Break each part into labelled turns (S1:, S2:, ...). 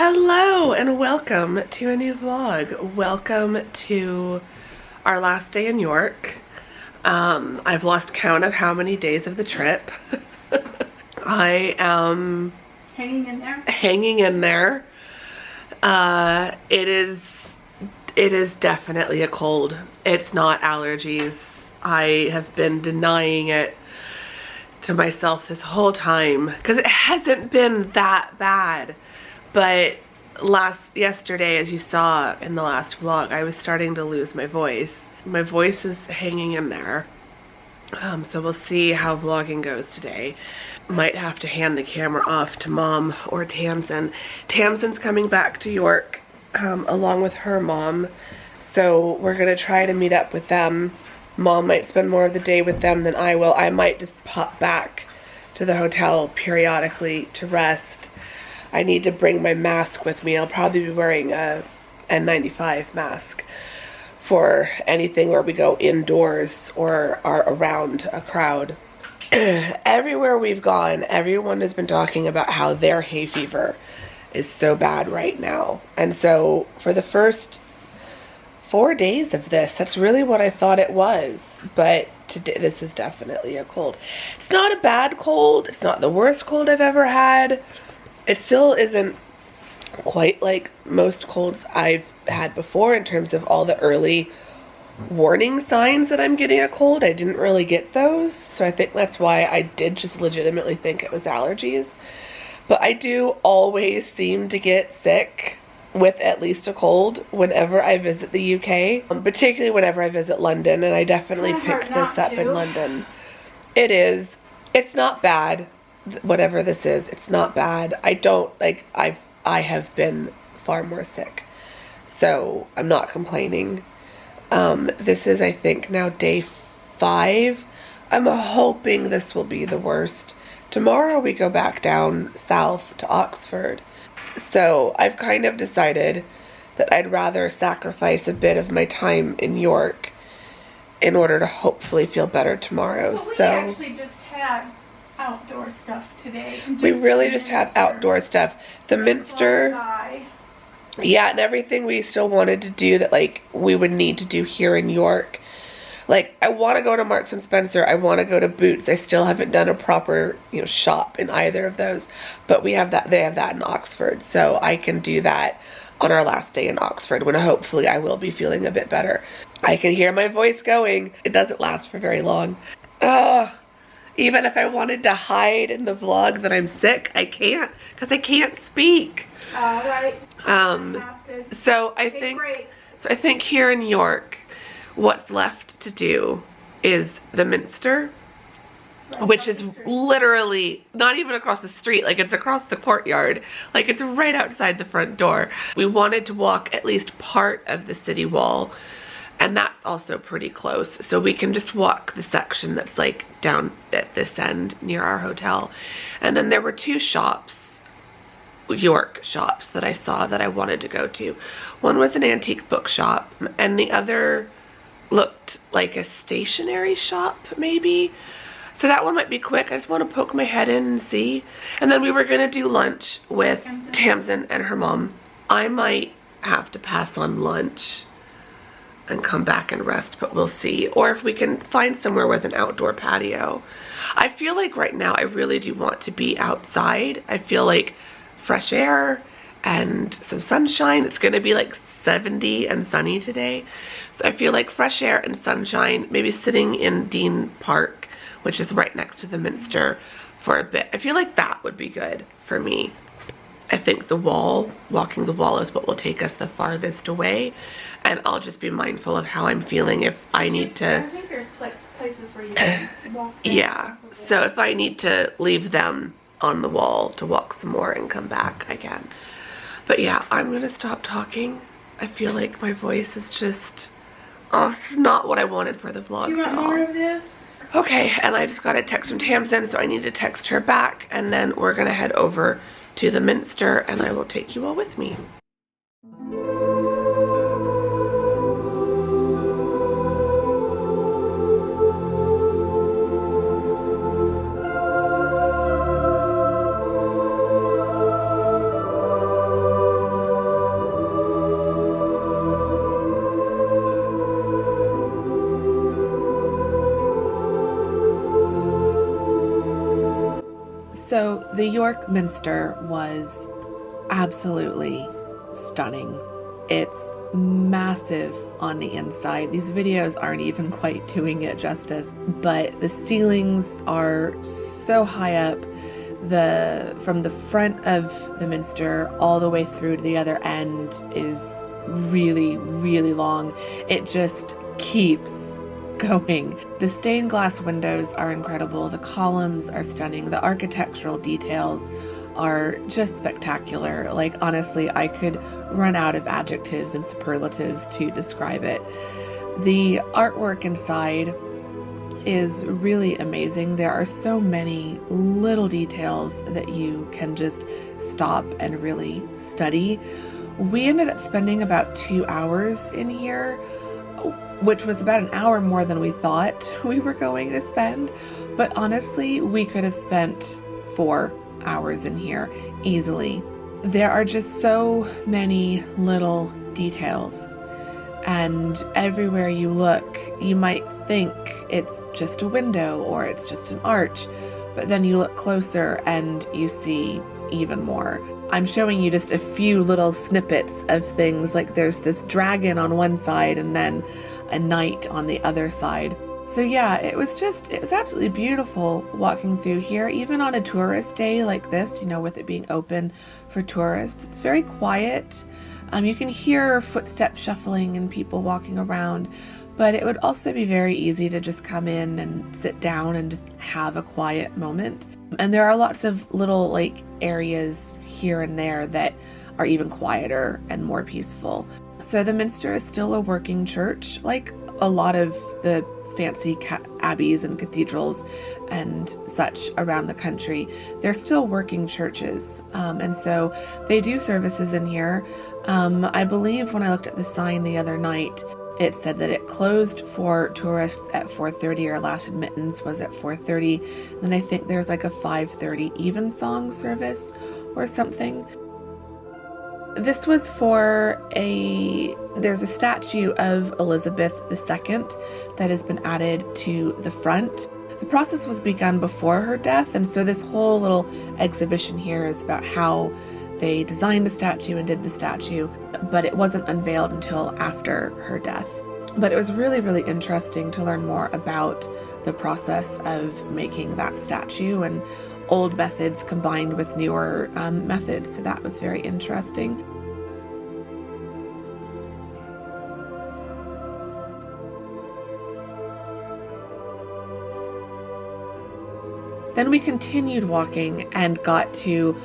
S1: Hello and welcome to a new vlog. Welcome to our last day in York. I've lost count of how many days of the trip. I am
S2: hanging in there.
S1: Hanging in there. It is definitely a cold. It's not allergies. I have been denying it to myself this whole time because it hasn't been that bad. But yesterday, as you saw in the last vlog, I was starting to lose my voice. My voice is hanging in there. So we'll see how vlogging goes today. Might have to hand the camera off to Mom or Tamzin. Tamzin's coming back to York along with her mom. So we're gonna try to meet up with them. Mom might spend more of the day with them than I will. I might just pop back to the hotel periodically to rest. I need to bring my mask with me. I'll probably be wearing a N95 mask for anything where we go indoors or are around a crowd. Everywhere we've gone, everyone has been talking about how their hay fever is so bad right now. And so for the first 4 days of this, that's really what I thought it was. But today, this is definitely a cold. It's not a bad cold. It's not the worst cold I've ever had. It still isn't quite like most colds I've had before in terms of all the early warning signs that I'm getting a cold. I didn't really get those, so I think that's why I did just legitimately think it was allergies. But I do always seem to get sick with at least a cold whenever I visit the UK, particularly whenever I visit London, and I definitely picked this up in London. It's not bad. Whatever this is, it's not bad. I have been far more sick, so I'm not complaining. This is, I think, now day 5. I'm hoping this will be the worst. Tomorrow we go back down south to Oxford, so I've kind of decided that I'd rather sacrifice a bit of my time in York in order to hopefully feel better tomorrow.
S2: Well, we actually just had outdoor stuff today.
S1: We really just had outdoor stuff. The Minster, yeah, and everything we still wanted to do that like we would need to do here in York. Like, I want to go to Marks and Spencer. I want to go to Boots. I still haven't done a proper, shop in either of those. But we have that. They have that in Oxford, so I can do that on our last day in Oxford when hopefully I will be feeling a bit better. I can hear my voice going. It doesn't last for very long. Even if I wanted to hide in the vlog that I'm sick, I can't, because I can't speak.
S2: Right.
S1: So I think here in York, what's left to do is the Minster, which is literally not even across the street. Like, it's across the courtyard. Like, it's right outside the front door. We wanted to walk at least part of the city wall, and that's also pretty close. So we can just walk the section that's like down at this end near our hotel. And then there were 2 shops, York shops, that I saw that I wanted to go to. One was an antique bookshop, and the other looked like a stationery shop, maybe. So that one might be quick. I just want to poke my head in and see. And then we were gonna do lunch with Tamzin and her mom. I might have to pass on lunch and come back and rest, but we'll see. Or if we can find somewhere with an outdoor patio. I feel like right now I really do want to be outside. I feel like fresh air and some sunshine. It's gonna be like 70 and sunny today. So I feel like fresh air and sunshine, maybe sitting in Dean Park, which is right next to the Minster, for a bit. I feel like that would be good for me. I think walking the wall is what will take us the farthest away. And I'll just be mindful of how I'm feeling if I need to.
S2: I think there's places where you can walk.
S1: Yeah, so if I need to leave them on the wall to walk some more and come back, I can. But yeah, I'm gonna stop talking. I feel like my voice is just, this is not what I wanted for the vlogs.
S2: Do you want more of this?
S1: Okay, and I just got a text from Tamzin, so I need to text her back, and then we're gonna head over to the Minster, and I will take you all with me. The York Minster was absolutely stunning. It's massive on the inside. These videos aren't even quite doing it justice, but the ceilings are so high up. From the front of the Minster all the way through to the other end is really, really long. It just keeps going. The stained glass windows are incredible. The columns are stunning. The architectural details are just spectacular. Like, honestly, I could run out of adjectives and superlatives to describe it. The artwork inside is really amazing. There are so many little details that you can just stop and really study. We ended up spending about 2 hours in here, which was about an hour more than we thought we were going to spend. But honestly, we could have spent 4 hours in here easily. There are just so many little details, and everywhere you look, you might think it's just a window or it's just an arch, but then you look closer and you see even more. I'm showing you just a few little snippets of things, like there's this dragon on one side and then a knight on the other side. So yeah, it was absolutely beautiful walking through here, even on a tourist day like this, with it being open for tourists. It's very quiet. You can hear footsteps shuffling and people walking around, but it would also be very easy to just come in and sit down and just have a quiet moment. And there are lots of little areas here and there that are even quieter and more peaceful. So the Minster is still a working church, like a lot of the fancy abbeys and cathedrals and such around the country. They're still working churches, and so they do services in here. I believe when I looked at the sign the other night, it said that it closed for tourists at 4:30, or last admittance was at 4:30. And I think there's like a 5:30 evensong service or something. This was there's a statue of Elizabeth II that has been added to the front. The process was begun before her death, and so this whole little exhibition here is about how they designed the statue and did the statue, but it wasn't unveiled until after her death. But it was really, really interesting to learn more about the process of making that statue and old methods combined with newer methods, so that was very interesting. Then we continued walking and got to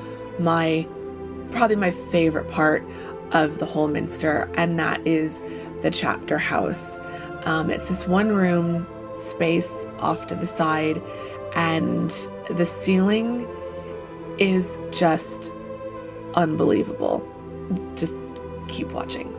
S1: probably my favorite part of the whole Minster, and that is the chapter house. It's this one room space off to the side, and the ceiling is just unbelievable. Just keep watching.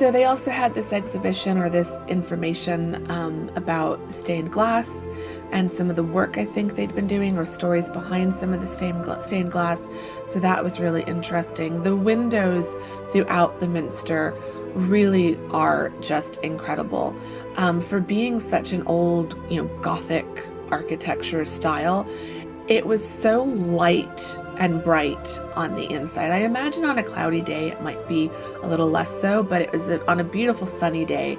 S1: So they also had this exhibition or this information about stained glass and some of the work I think they'd been doing, or stories behind some of the stained glass. So that was really interesting. The windows throughout the Minster really are just incredible. For being such an old, Gothic architecture style, it was so light and bright on the inside. I imagine on a cloudy day it might be a little less so, but it was on a beautiful sunny day,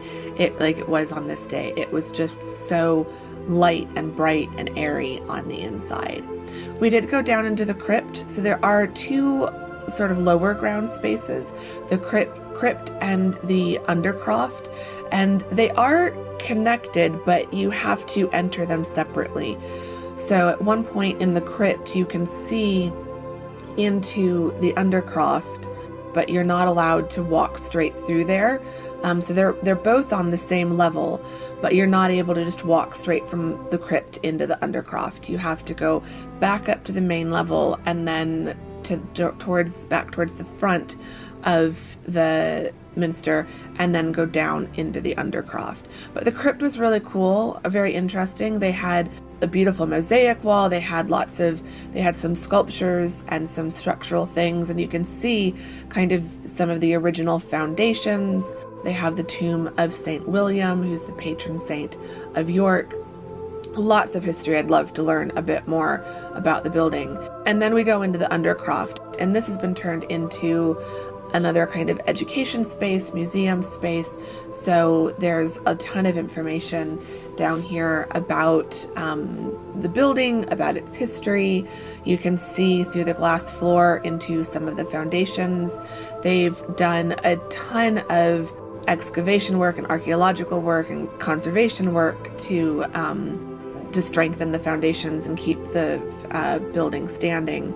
S1: like it was on this day, it was just so light and bright and airy on the inside. We did go down into the crypt, so there are two sort of lower ground spaces, the crypt and the undercroft, and they are connected, but you have to enter them separately. So at one point in the crypt you can see into the undercroft, but you're not allowed to walk straight through there. So they're both on the same level, but you're not able to just walk straight from the crypt into the undercroft. You have to go back up to the main level and then towards the front of the Minster, and then go down into the undercroft. But the crypt was really cool, very interesting. They had a beautiful mosaic wall. They had some sculptures and some structural things, and you can see kind of some of the original foundations. They have the tomb of Saint William, who's the patron saint of York. Lots of history. I'd love to learn a bit more about the building. And then we go into the undercroft, and this has been turned into another kind of education space, museum space. So there's a ton of information down here about the building, about its history. You can see through the glass floor into some of the foundations. They've done a ton of excavation work and archaeological work and conservation work to strengthen the foundations and keep the building standing.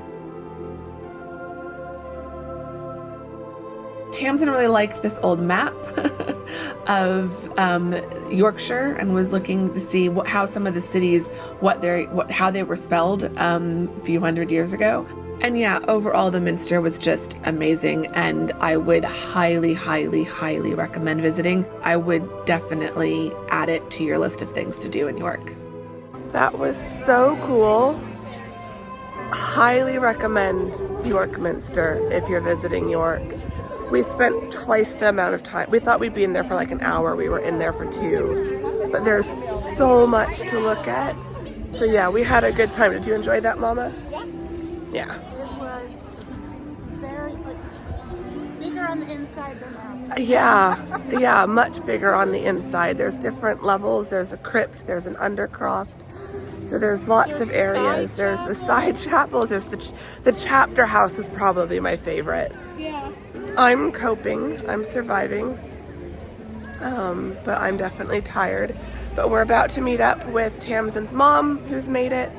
S1: Tamzin really liked this old map of Yorkshire and was looking to see how some of the cities, how they were spelled a few hundred years ago. And yeah, overall the Minster was just amazing, and I would highly, highly, highly recommend visiting. I would definitely add it to your list of things to do in York. That was so cool. Highly recommend York Minster if you're visiting York. We spent twice the amount of time. We thought we'd be in there for like an hour. We were in there for 2. But there's so much to look at. So yeah, we had a good time. Did you enjoy that, Mama? Yeah.
S2: It was very bigger on the inside than outside.
S1: Yeah, much bigger on the inside. There's different levels. There's a crypt. There's an undercroft. So there's lots of areas. There's the side chapels. There's the chapter house was probably my favorite.
S2: Yeah.
S1: I'm coping. I'm surviving. But I'm definitely tired. But we're about to meet up with Tamzin's mom, who's made it.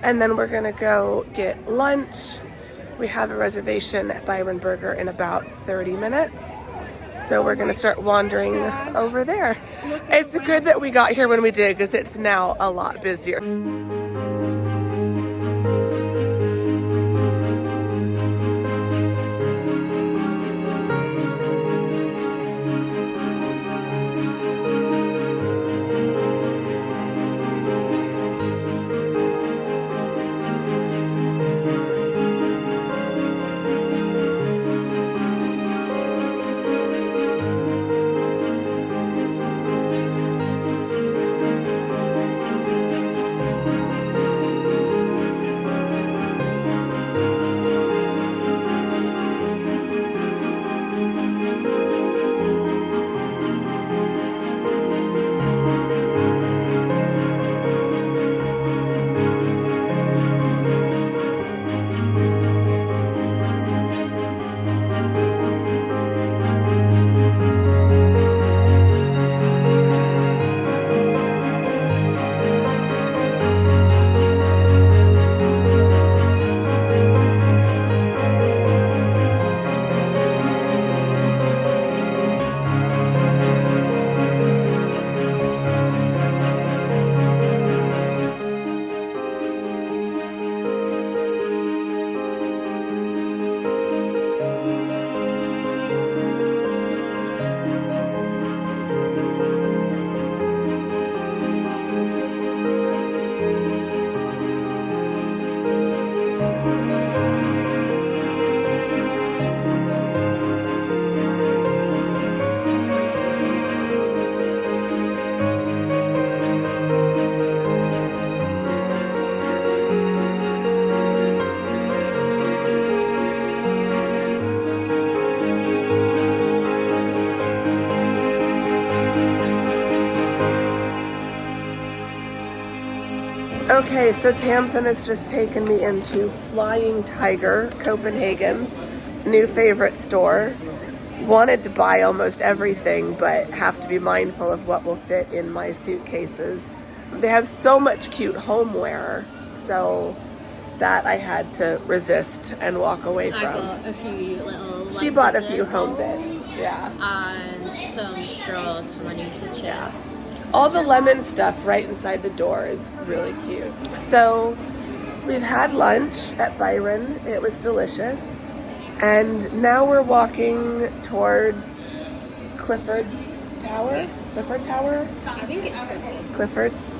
S1: And then we're gonna go get lunch. We have a reservation at Byron Burger in about 30 minutes. So we're gonna start wandering over there. It's good that we got here when we did, because it's now a lot busier. Okay, so Tamzin has just taken me into Flying Tiger, Copenhagen, new favorite store. Wanted to buy almost everything, but have to be mindful of what will fit in my suitcases. They have so much cute homeware, so that I had to resist and walk away from.
S3: I got a few little.
S1: She bought a few home bits, yeah,
S3: and some straws for my new kitchen.
S1: yeah. All the lemon stuff right inside the door is really cute. So we've had lunch at Byron. It was delicious. And now we're walking towards Clifford Tower?
S3: I think it's
S1: Clifford's.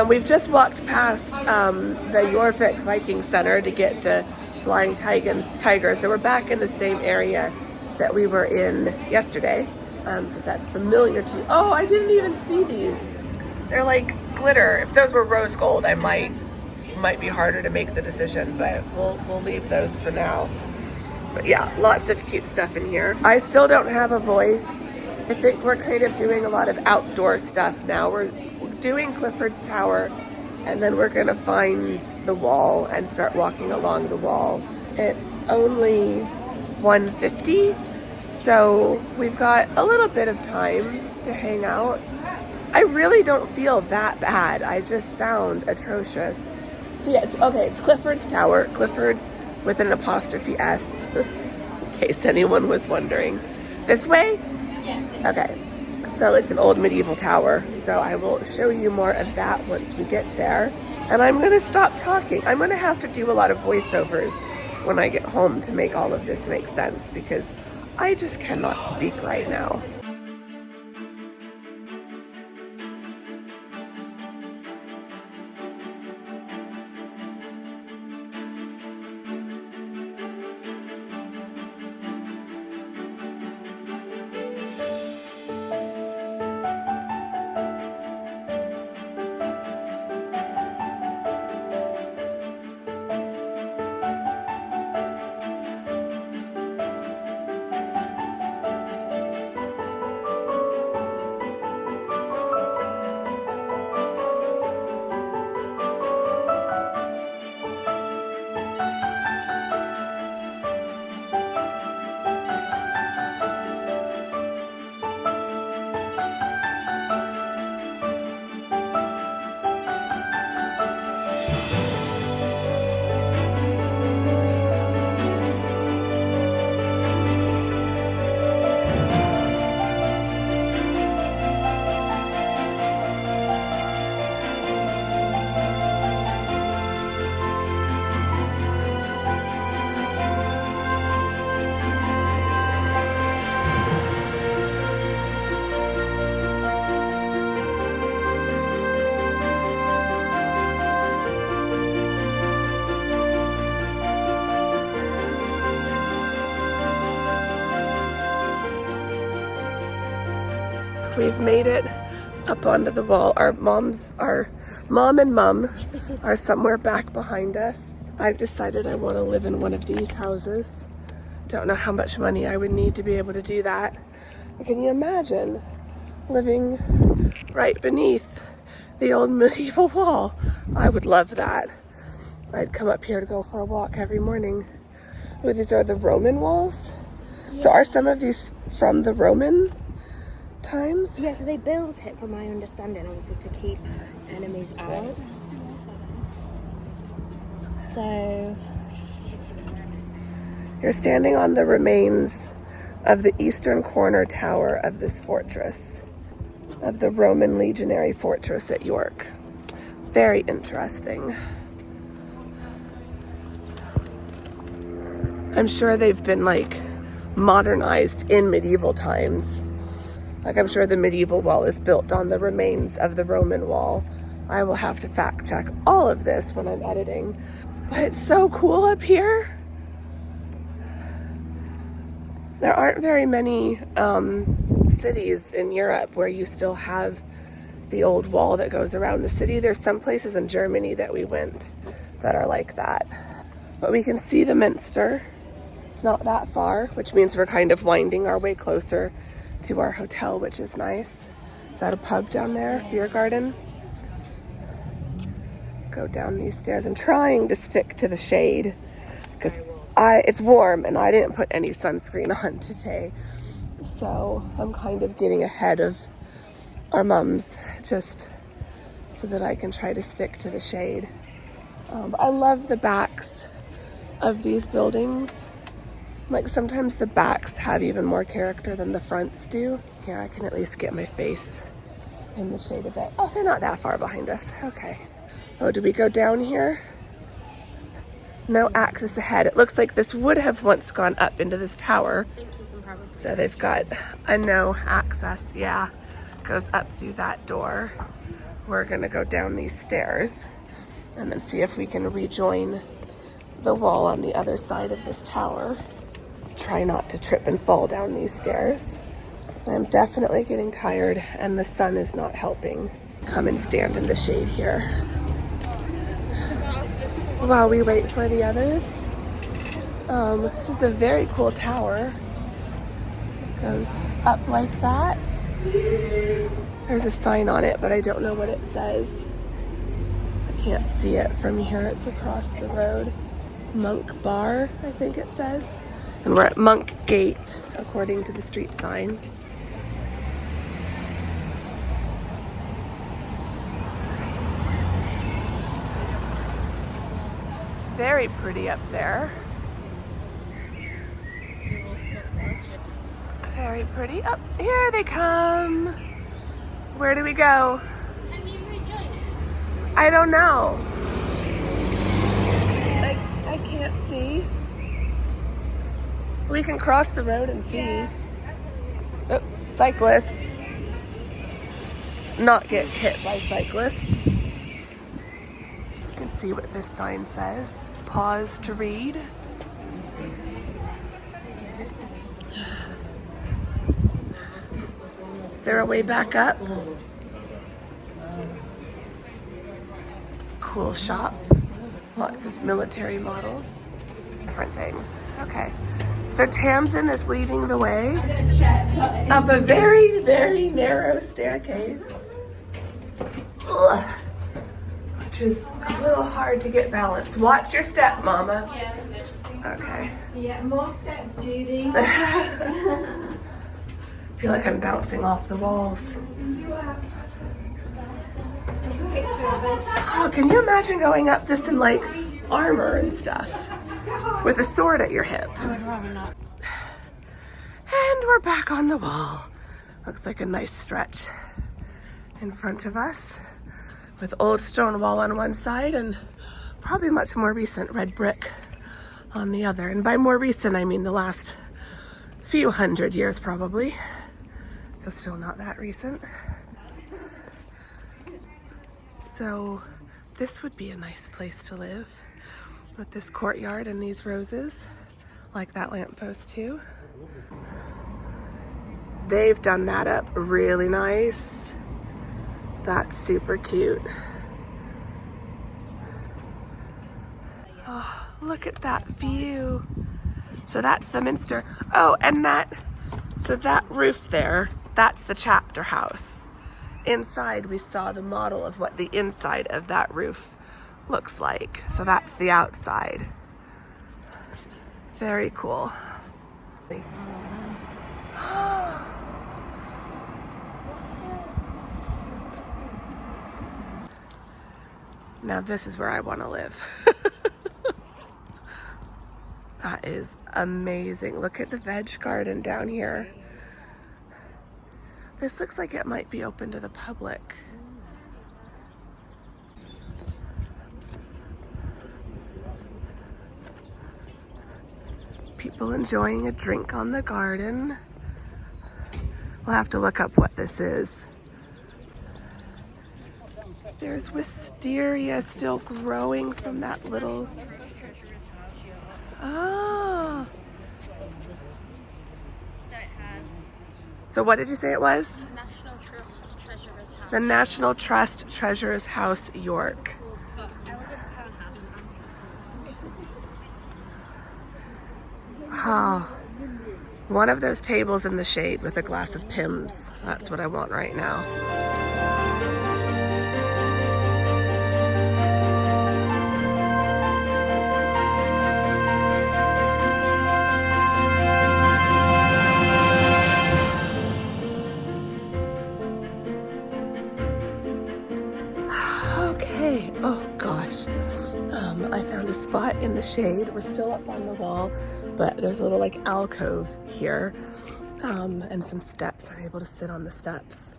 S1: We've just walked past the York Viking Center to get to Flying Tiger. So we're back in the same area that we were in yesterday. So if that's familiar to you. Oh, I didn't even see these. They're like glitter. If those were rose gold, I might be harder to make the decision, but we'll leave those for now. But yeah, lots of cute stuff in here. I still don't have a voice. I think we're kind of doing a lot of outdoor stuff now. We're doing Clifford's Tower, and then we're gonna find the wall and start walking along the wall. It's only 1:50. So we've got a little bit of time to hang out. I really don't feel that bad. I just sound atrocious. So yeah, it's Clifford's Tower. Clifford's with an apostrophe S, in case anyone was wondering. This way?
S3: Yeah.
S1: Okay. So it's an old medieval tower. So I will show you more of that once we get there. And I'm gonna stop talking. I'm gonna have to do a lot of voiceovers when I get home to make all of this make sense, because I just cannot speak right now. We've made it up onto the wall. Our mom and mum are somewhere back behind us. I've decided I want to live in one of these houses. Don't know how much money I would need to be able to do that. Can you imagine living right beneath the old medieval wall? I would love that. I'd come up here to go for a walk every morning. Ooh, these are the Roman walls. Yeah. So are some of these from the Roman times?
S3: Yeah, so they built it, from my understanding, obviously to keep enemies out. So
S1: you're standing on the remains of the eastern corner tower of this fortress, of the Roman legionary fortress at York. Very interesting. I'm sure they've been like modernized in medieval times. Like I'm sure the medieval wall is built on the remains of the Roman wall. I will have to fact check all of this when I'm editing. But it's so cool up here. There aren't very many cities in Europe where you still have the old wall that goes around the city. There's some places in Germany that we went that are like that. But we can see the Minster. It's not that far, which means we're kind of winding our way closer to our hotel, which is nice. Is that a pub down there? Beer garden? go down these stairs. I'm trying to stick to the shade because it's warm and I didn't put any sunscreen on today. So I'm kind of getting ahead of our mums just so that I can try to stick to the shade. But I love the backs of these buildings. Like sometimes the backs have even more character than the fronts do. Here, I can at least get my face in the shade a bit. Oh, they're not that far behind us. Okay. Oh, do we go down here? No access ahead. It looks like this would have once gone up into this tower. So they've got a no access. Yeah, goes up through that door. We're gonna go down these stairs and then see if we can rejoin the wall on the other side of this tower. Try not to trip and fall down these stairs. I'm definitely getting tired and the sun is not helping. Come and stand in the shade here while we wait for the others. This is a very cool tower. It goes up like that. There's a sign on it, but I don't know what it says. I can't see it from here. It's across the road. Monk Bar, I think it says. And we're at Monk Gate, according to the street sign. Very pretty up there. Very pretty. Up here they come. Where do we go? I don't know. I can't see. We can cross the road and see. Oh, cyclists. Let's not get hit by cyclists. You can see what this sign says. Pause to read. Is there a way back up? Cool shop. Lots of military models. Different things. Okay. So Tamzin is leading the way up a very, very narrow staircase. Ugh. Which is a little hard to get balanced. Watch your step, Mama. Okay.
S2: Yeah, more steps, Judy.
S1: I feel like I'm bouncing off the walls. Oh, can you imagine going up this in like armor and stuff with a sword at your hip?
S2: I would rather not.
S1: And we're back on the wall. Looks like a nice stretch in front of us with old stone wall on one side and probably much more recent red brick on the other. And by more recent, I mean the last few hundred years probably. So still not that recent. So this would be a nice place to live with this courtyard and these roses. Like that lamppost too. They've done that up really nice. That's super cute. Oh, look at that view. So that's the Minster. Oh, and so that roof there, that's the chapter house. Inside we saw the model of what the inside of that roof looks like. So that's the outside. Very cool. Now this is where I want to live. That is amazing. Look at the veg garden down here. This looks like it might be open to the public. People enjoying a drink on the garden. We'll have to look up what this is. There's wisteria still growing from that little... Oh. So what did you say it was?
S3: National Trust Treasurer's House.
S1: The National Trust Treasurer's House, York.
S3: It's got elegant townhouse and antique.
S1: Oh. One of those tables in the shade with a glass of Pimm's. That's what I want right now. Okay, oh gosh. I found a spot in the shade. We're still up on the wall, but there's a little like alcove here, and some steps. I'm able to sit on the steps.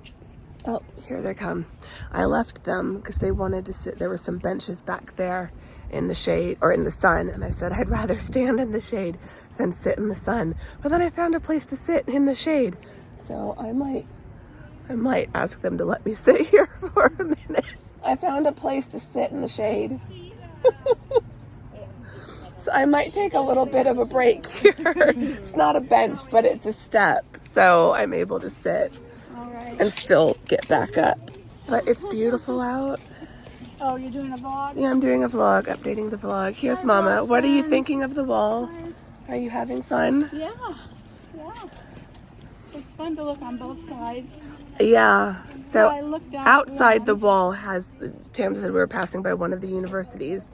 S1: Oh, here they come. I left them because they wanted to sit. There were some benches back there in the shade or in the sun, and I said I'd rather stand in the shade than sit in the sun. But then I found a place to sit in the shade, so I might ask them to let me sit here for a minute. I found a place to sit in the shade. So I might take a little bit of a break here. It's not a bench, but it's a step, so I'm able to sit and still get back up. But it's beautiful out.
S2: Oh, you're doing a vlog?
S1: Yeah, I'm doing a vlog, updating the vlog. Here's Mama. What are you thinking of the wall? Are you having fun?
S2: Yeah. It's fun to look on both sides.
S1: Yeah. So
S2: I looked out
S1: outside the wall has, Tam said we were passing by one of the universities.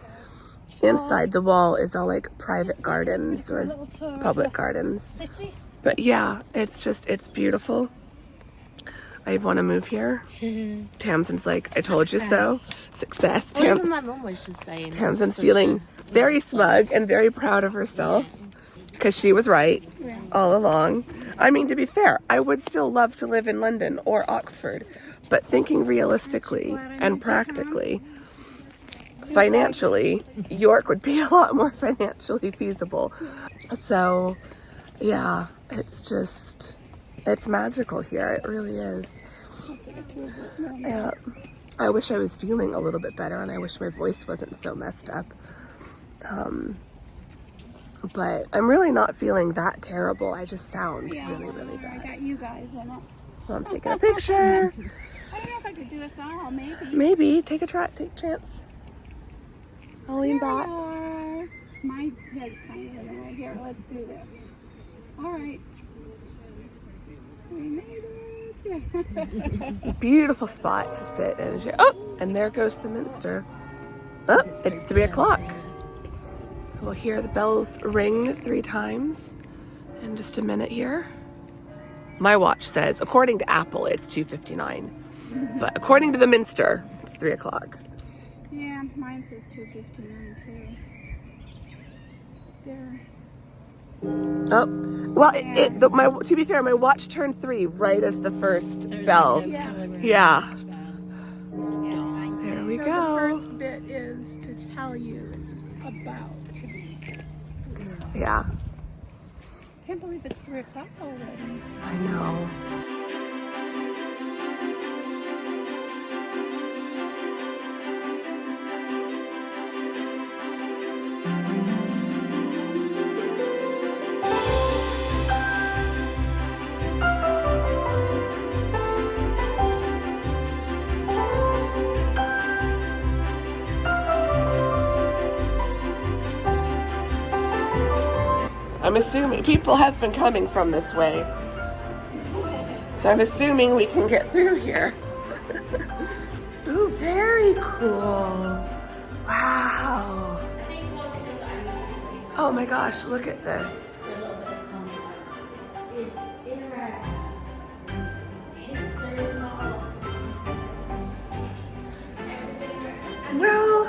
S1: Inside the wall is all like private gardens or public gardens. But yeah, it's beautiful. I want to move here. Tamzin's like, I told you so. Success.
S3: Well, even my mum was just saying.
S1: Tamzin's feeling very smug and very proud of herself because she was right all along. I mean, to be fair, I would still love to live in London or Oxford, but thinking realistically and practically, financially, York would be a lot more financially feasible. So, yeah, it's magical here. It really is. Yeah. I wish I was feeling a little bit better, and I wish my voice wasn't so messed up. But I'm really not feeling that terrible. I just sound really, really bad.
S2: I got you guys in it.
S1: Mom's taking a picture.
S2: I don't know if I could do a song, maybe.
S1: Maybe. Take a chance. I'll lean back.
S2: My head's kind of in the way. Here, let's do this. All right. We made it.
S1: Beautiful spot to sit in. Oh, and there goes the Minster. Oh, it's 3 o'clock. So we'll hear the bells ring 3 times in just a minute here. My watch says, according to Apple, it's 2:59. But according to the Minster, it's 3 o'clock.
S2: Yeah, mine says 2:59 too. There.
S1: Oh, well, to be fair, my watch turned 3 right as the first bell. Yeah. There we
S2: So
S1: go.
S2: the first bit is to tell you it's about to be.
S1: Yeah.
S2: I can't believe it's 3 o'clock already.
S1: I know. I'm assuming people have been coming from this way. So I'm assuming we can get through here. Ooh, very cool. Wow. Oh my gosh, look at this.
S3: For a little bit of context, is interaction. There is not a lot of this. Everything.
S1: Well,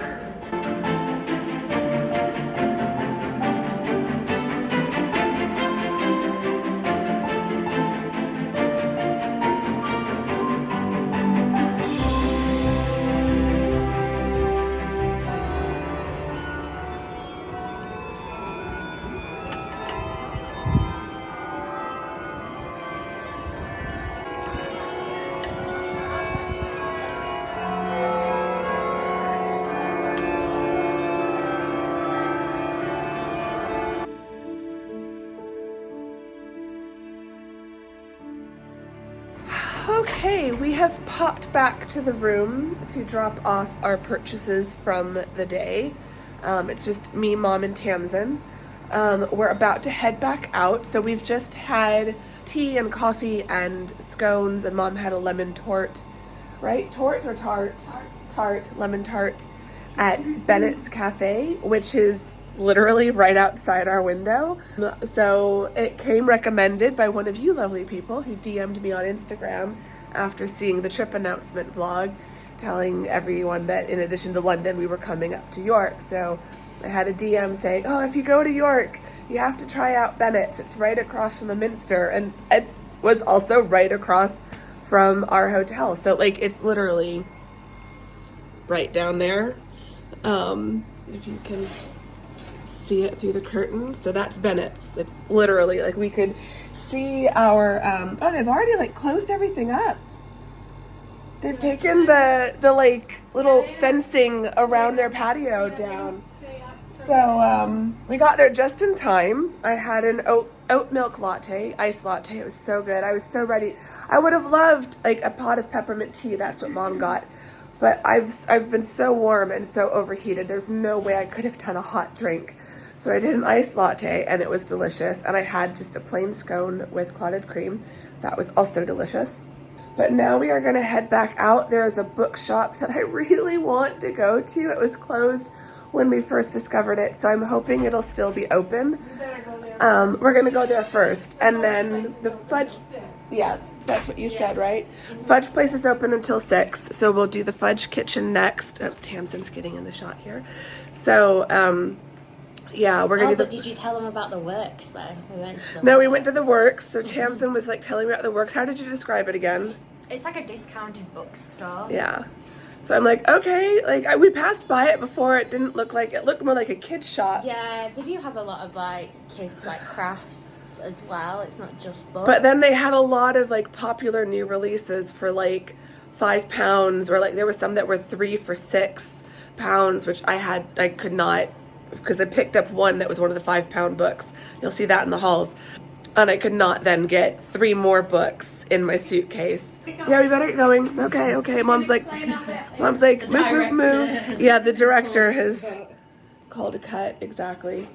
S1: okay, we have popped back to the room to drop off our purchases from the day. It's just me, Mom, and Tamzin. We're about to head back out, so we've just had tea and coffee and scones, and Mom had a lemon tart, right? Tart or tart? Tart, lemon tart at Bennett's Cafe, which is literally right outside our window. So it came recommended by one of you lovely people who DM'd me on Instagram after seeing the trip announcement vlog, telling everyone that in addition to London, we were coming up to York. So I had a DM saying, oh, if you go to York, you have to try out Bennett's. It's right across from the Minster. And it was also right across from our hotel. So like, it's literally right down there. If you can see it through the curtain. So that's Bennett's. It's literally like we could see our, oh, they've already like closed everything up. They've taken the like little fencing around their patio down. So we got there just in time. I had an oat milk latte, iced latte. It was so good. I was so ready. I would have loved like a pot of peppermint tea. That's what Mom got. But I've been so warm and so overheated. There's no way I could have done a hot drink. So I did an iced latte and it was delicious. And I had just a plain scone with clotted cream. That was also delicious. But now we are going to head back out. There is a bookshop that I really want to go to. It was closed when we first discovered it, so I'm hoping it'll still be open. We're going to go there first. And then the fudge, yeah, that's what you said, right? Fudge place is open until 6, so we'll do the fudge kitchen next. Oh, Tamzin's getting in the shot here. So, yeah, we're going to do
S3: but
S1: the...
S3: did you tell them about the works, though? We went to the
S1: No,
S3: works.
S1: we went to the works. So Tamzin was like telling me about the works. How did you describe it again?
S3: It's like a discounted bookstore.
S1: Yeah. So I'm like, okay, like we passed by it before. It didn't look like, it looked more like a kid's shop.
S3: Yeah, they do have a lot of like kids like crafts as well. It's not just books.
S1: But then they had a lot of like popular new releases for like £5, or like there were some that were 3 for £6, which I could not, because I picked up one that was one of the £5 books. You'll see that in the halls. And I could not then get 3 more books in my suitcase. Yeah, we better get going. Okay. Mom's like, move. Yeah, the director has called a cut, exactly.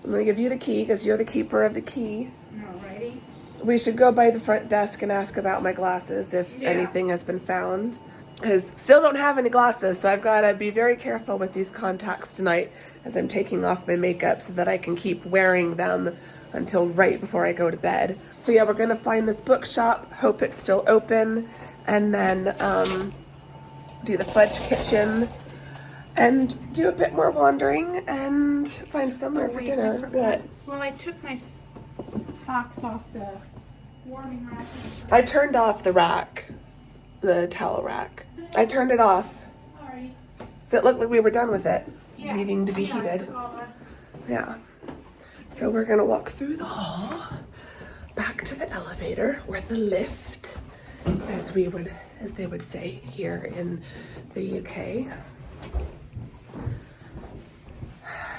S1: I'm gonna give you the key because you're the keeper of the key.
S2: Alrighty.
S1: We should go by the front desk and ask about my glasses if anything has been found. Because still don't have any glasses, so I've got to be very careful with these contacts tonight as I'm taking off my makeup so that I can keep wearing them until right before I go to bed. So yeah, we're going to find this bookshop, hope it's still open, and then do the fudge kitchen and do a bit more wandering and find somewhere for dinner. What?
S2: Well, I took my socks off the warming rack.
S1: I turned off the rack, the towel rack. I turned it off.
S2: Sorry.
S1: So it looked like we were done with it,
S2: Yeah.
S1: needing to be
S2: Yeah, I
S1: heated.
S2: took all the-
S1: Yeah. So we're gonna walk through the hall, back to the elevator, or the lift, as they would say here in the UK.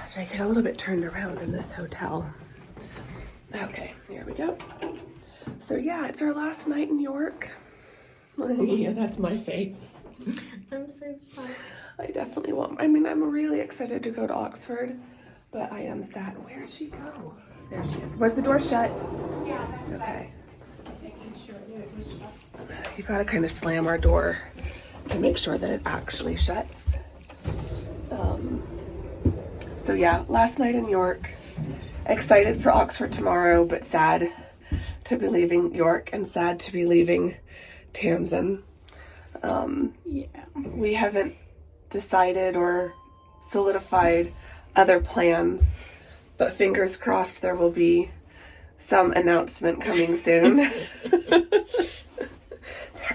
S1: Should I get a little bit turned around in this hotel? Okay, here we go. So yeah, it's our last night in York. Yeah, that's my face.
S3: I'm so sad.
S1: I definitely want, I'm really excited to go to Oxford, but I am sad. Where did she go? There she is. Was the door shut?
S2: Yeah, that's
S1: Okay.
S2: making sure that it was shut.
S1: You gotta kind of slam our door to make sure that it actually shuts. So yeah, last night in York. Excited for Oxford tomorrow, but sad to be leaving York and sad to be leaving Tamzin.
S2: Yeah.
S1: We haven't decided or solidified other plans, but fingers crossed there will be some announcement coming soon. There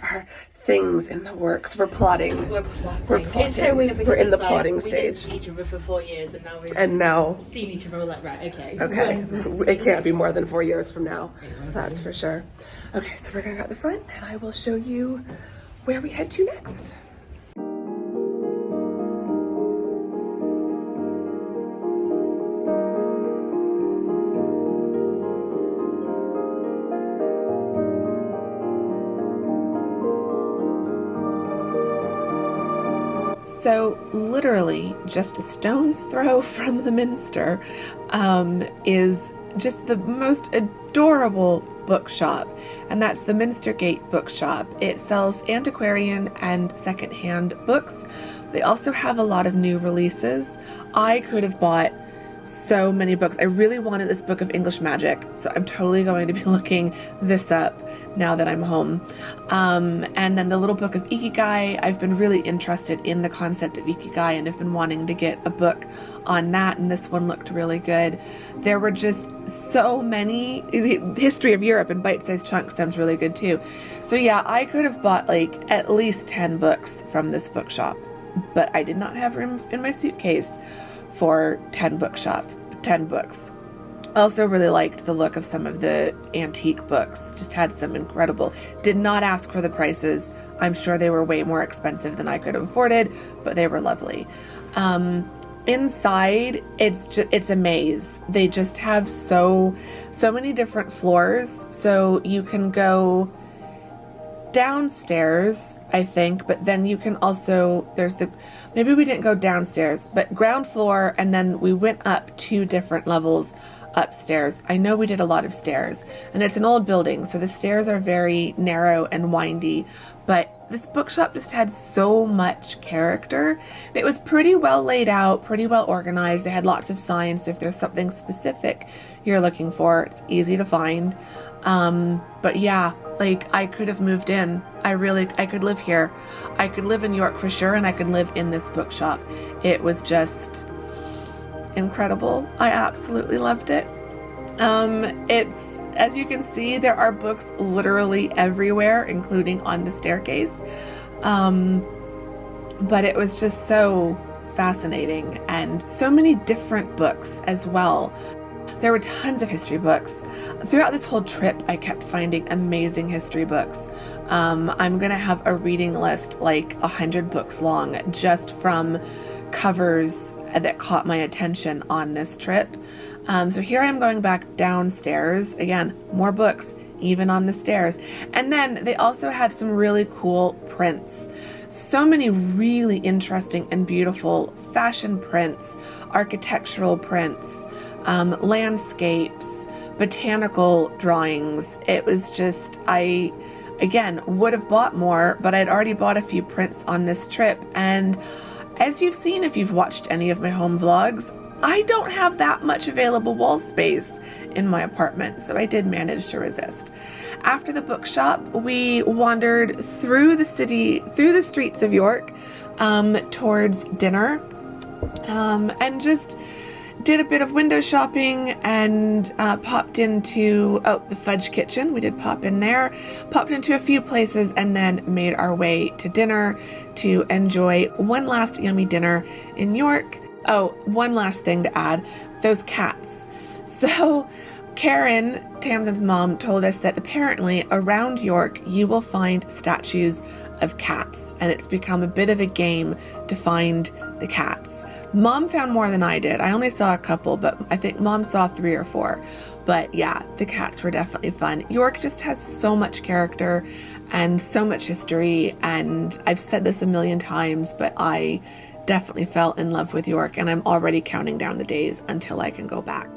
S1: are things in the works. We're plotting.
S4: We're plotting. It's so weird because
S1: We're in the
S4: it's like,
S1: plotting
S4: we
S1: stage.
S4: didn't see each other for 4 years and now we've
S1: And now,
S4: seen each other. We're like, right, okay.
S1: okay,
S4: When's next?
S1: it can't be more than 4 years from now.
S4: won't
S1: That's for sure. Okay, so we're gonna go at the front and I will show you where we head to next. So literally just a stone's throw from the Minster is just the most adorable bookshop, and that's the Minster Gate Bookshop. It sells antiquarian and secondhand books. They also have a lot of new releases. I could have bought so many books. I really wanted this book of English magic, so I'm totally going to be looking this up now that I'm home. And then the little book of Ikigai, I've been really interested in the concept of Ikigai and have been wanting to get a book on that, and this one looked really good. There were just so many. The history of Europe in bite-sized chunks sounds really good too. So yeah, I could have bought like at least 10 books from this bookshop, but I did not have room in my suitcase for 10 books. Also really liked the look of some of the antique books. Just had some incredible. Did not ask for the prices. I'm sure they were way more expensive than I could have afforded, but they were lovely. Inside, it's a maze. They just have so many different floors. So you can go downstairs, I think, but then you can also, maybe we didn't go downstairs, but ground floor, and then we went up 2 different levels upstairs. I know we did a lot of stairs, and it's an old building, so the stairs are very narrow and windy, but this bookshop just had so much character. It was pretty well laid out, pretty well organized. They had lots of signs, so if there's something specific you're looking for, it's easy to find. But yeah, like I could have moved in. I could live here. I could live in York for sure, and I could live in this bookshop. It was just incredible. I absolutely loved it. It's, as you can see, there are books literally everywhere, including on the staircase. But it was just so fascinating, and so many different books as well. There were tons of history books. Throughout this whole trip, I kept finding amazing history books. I'm gonna have a reading list like 100 books long just from covers that caught my attention on this trip. So here I am going back downstairs. Again, more books, even on the stairs. And then they also had some really cool prints. So many really interesting and beautiful fashion prints, architectural prints, landscapes, botanical drawings. It was just, I, again, would have bought more, but I'd already bought a few prints on this trip. And as you've seen, if you've watched any of my home vlogs, I don't have that much available wall space in my apartment, so I did manage to resist. After the bookshop, we wandered through the city, through the streets of York, towards dinner, and just did a bit of window shopping and popped into the Fudge Kitchen. We did pop in there, popped into a few places, and then made our way to dinner to enjoy one last yummy dinner in York. Oh, one last thing to add, those cats. So Karen, Tamzin's mom, told us that apparently around York you will find statues of cats, and it's become a bit of a game to find the cats. Mom found more than I did. I only saw a couple, but I think Mom saw 3 or 4. But yeah, the cats were definitely fun. York just has so much character and so much history, and I've said this a million times, but I definitely fell in love with York, and I'm already counting down the days until I can go back.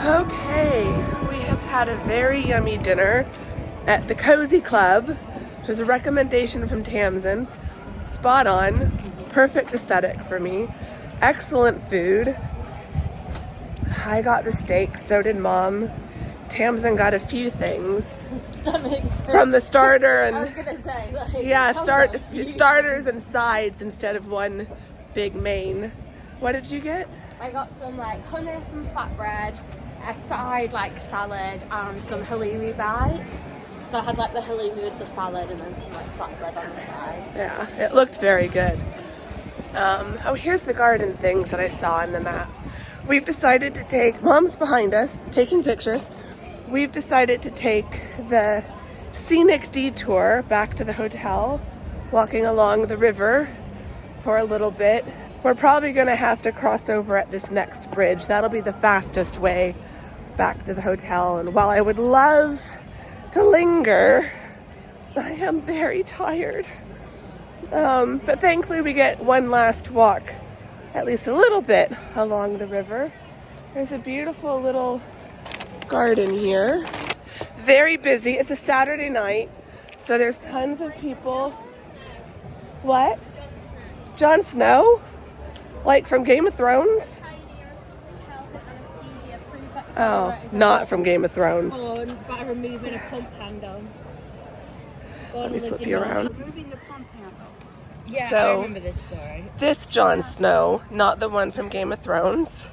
S1: Okay, we have had a very yummy dinner at the Cozy Club, which was a recommendation from Tamzin. Spot on, perfect aesthetic for me. Excellent food. I got the steak, so did Mom. Tamzin got a few things.
S4: That makes sense.
S1: From the starter and
S4: I was gonna say, like,
S1: yeah, starters and sides instead of one big main. What did you get?
S4: I got some like hummus and flatbread, a side like salad, and some halloumi bites. So I had like the halloumi with the salad and then some like flatbread on the side.
S1: Yeah, it looked very good. Oh, here's the garden things that I saw in the map. We've decided to take, Mom's behind us taking pictures. We've decided to take the scenic detour back to the hotel, walking along the river for a little bit. We're probably gonna have to cross over at this next bridge. That'll be the fastest way back to the hotel. And while I would love to linger, I am very tired. But thankfully we get one last walk, at least a little bit, along the river. There's a beautiful little garden here. Very busy. It's a Saturday night, so there's tons of people. What? Jon Snow? Like from Game of Thrones? Oh, not from Game of Thrones.
S4: By removing a pump handle.
S1: Let me flip you around.
S2: Moving the pump handle.
S4: Yeah,
S1: So,
S4: I remember this story.
S1: This Jon Snow, not the one from Game of Thrones,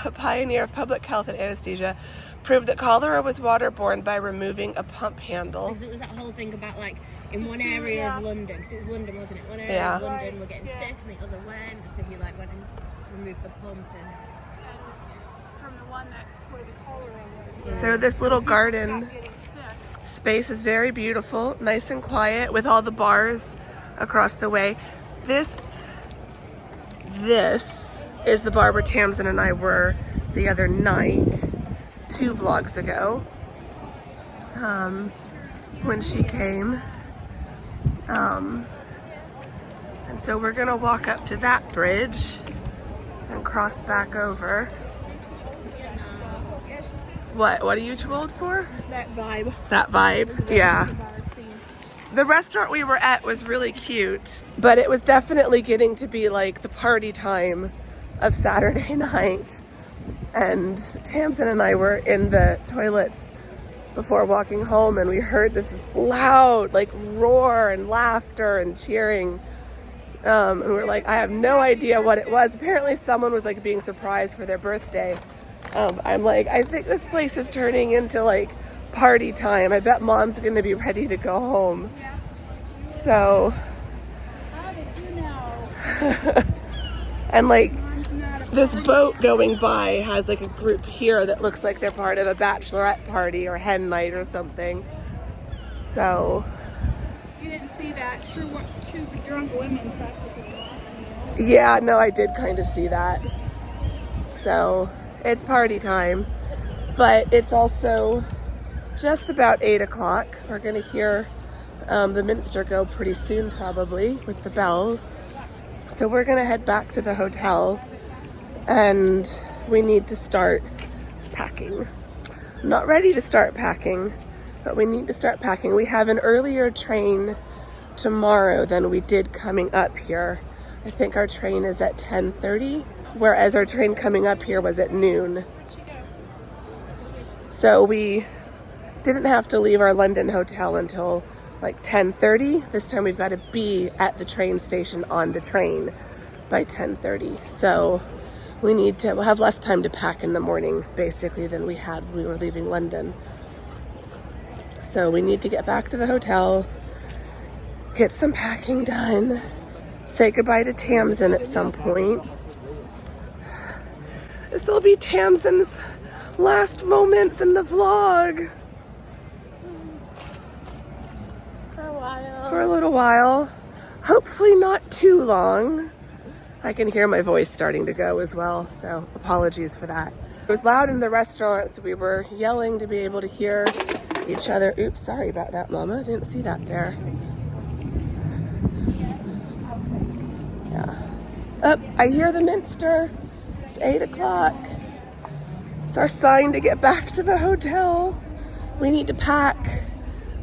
S1: a pioneer of public health and anesthesia, proved that cholera was waterborne by removing a pump handle.
S4: Because it was that whole thing about like in one area of London, because it was London, wasn't it? One area of London were getting sick and the other weren't, so he like went and removed the pump and
S2: From the one that where the cholera was.
S1: So this little garden
S2: Getting sick.
S1: space is very beautiful, nice and quiet with all the bars across the way. This is the bar where Tamzin and I were the other night, 2 vlogs ago, when she came. And so we're gonna walk up to that bridge and cross back over. What are you too old for?
S2: That vibe.
S1: That vibe, yeah. The restaurant we were at was really cute, but it was definitely getting to be like the party time of Saturday night. And Tamzin and I were in the toilets before walking home, and we heard this loud like roar and laughter and cheering. And we were like, I have no idea what it was. Apparently someone was like being surprised for their birthday. I'm like, I think this place is turning into like party time. I bet Mom's gonna be ready to go home.
S2: Yeah.
S1: So,
S2: How did you know?
S1: and like
S2: Mom's not a
S1: this boat going by has like a group here that looks like they're part of a bachelorette party or hen night or something. So,
S2: You didn't see that. Two drunk women practically.
S1: yeah, no, I did kind of see that. So, it's party time, but it's also just about 8 o'clock. We're gonna hear the Minster go pretty soon, probably, with the bells. So we're gonna head back to the hotel, and we need to start packing. I'm not ready to start packing, but we need to start packing. We have an earlier train tomorrow than we did coming up here. I think our train is at 10:30, whereas our train coming up here was at noon. So we didn't have to leave our London hotel until like 10:30. This time we've got to be at the train station on the train by 10:30. So we'll have less time to pack in the morning, basically, than we had when we were leaving London. So we need to get back to the hotel, get some packing done, say goodbye to Tamzin at some point. This will be Tamzin's last moments in the vlog. For a little while. Hopefully not too long. I can hear my voice starting to go as well, so apologies for that. It was loud in the restaurant, so we were yelling to be able to hear each other. Oops, sorry about that, Mama. I didn't see that there. Yeah. Up, I hear the Minster. It's 8 o'clock. It's our sign to get back to the hotel. We need to pack.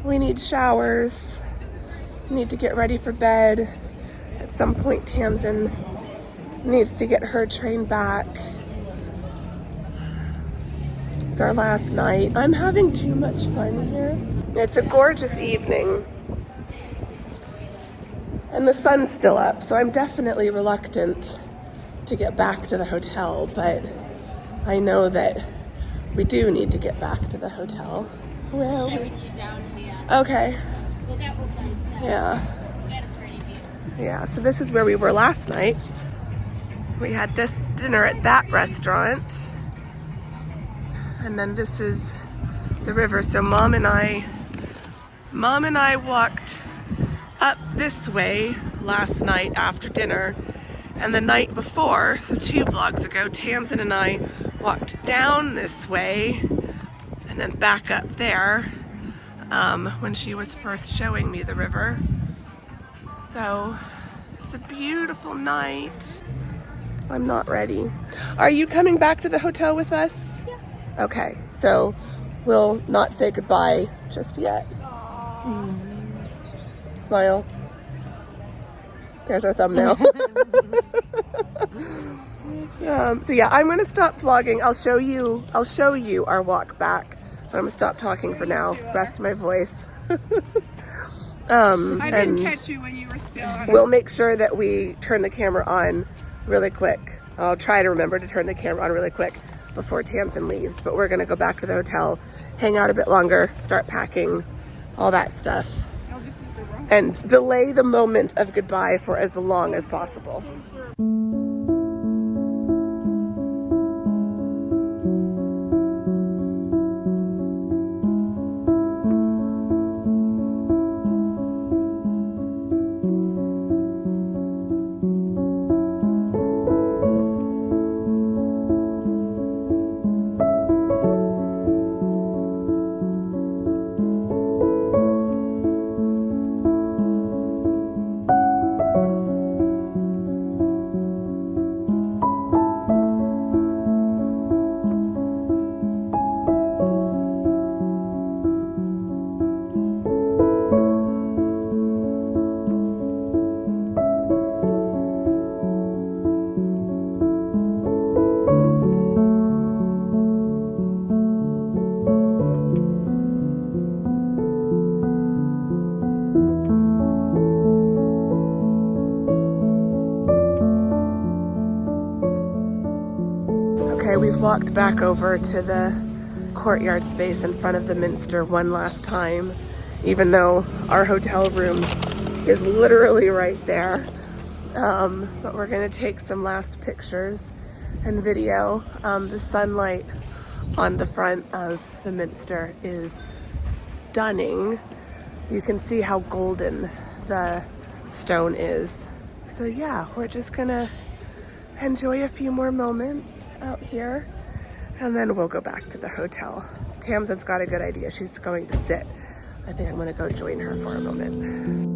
S1: We need showers. We need to get ready for bed. At some point, Tamzin needs to get her train back. It's our last night. I'm having too much fun here. It's a gorgeous evening. And the sun's still up, so I'm definitely reluctant to get back to the hotel, but I know that we do need to get back to the hotel. Where are we?
S4: Down here.
S1: Okay.
S4: We'll get one place.
S1: Yeah.
S4: Get a pretty view.
S1: Yeah, so this is where we were last night. We had dinner at that restaurant. And then this is the river. So Mom and I walked up this way last night after dinner. And the night before, so 2 vlogs ago, Tamzin and I walked down this way and then back up there when she was first showing me the river. So it's a beautiful night. I'm not ready. Are you coming back to the hotel with us?
S4: Yeah.
S1: Okay, so we'll not say goodbye just yet. Smile. There's our thumbnail. So yeah, I'm gonna stop vlogging. I'll show you our walk back. But I'm gonna stop talking for now. Rest my voice.
S2: I didn't catch you when you were still on.
S1: We'll make sure that we turn the camera on really quick. I'll try to remember to turn the camera on really quick before Tamzin leaves, but we're gonna go back to the hotel, hang out a bit longer, start packing, all that stuff,
S2: Oh, this is the wrong.
S1: and delay the moment of goodbye for as long as possible. We've walked back over to the courtyard space in front of the Minster one last time, even though our hotel room is literally right there. But we're gonna take some last pictures and video. The sunlight on the front of the Minster is stunning. You can see how golden the stone is. So yeah, we're just gonna enjoy a few more moments out here, and then we'll go back to the hotel. Tamzin's got a good idea. She's going to sit. I think I'm gonna go join her for a moment.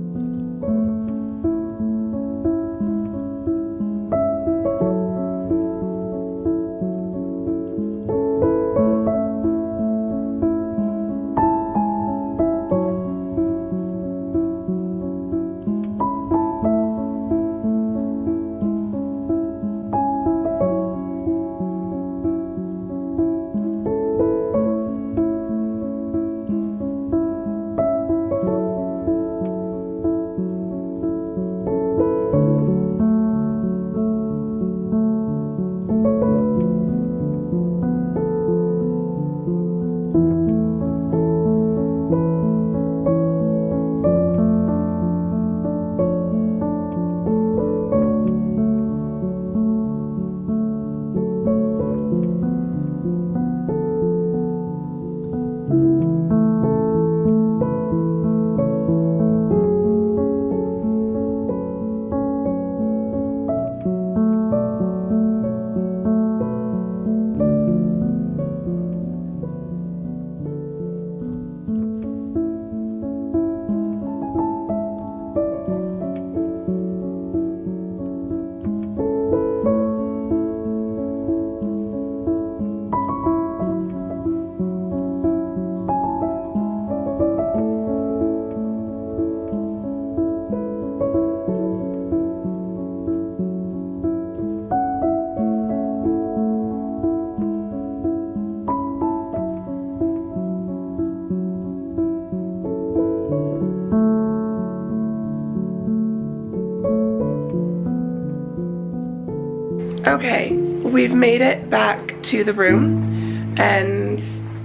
S1: Okay, we've made it back to the room, and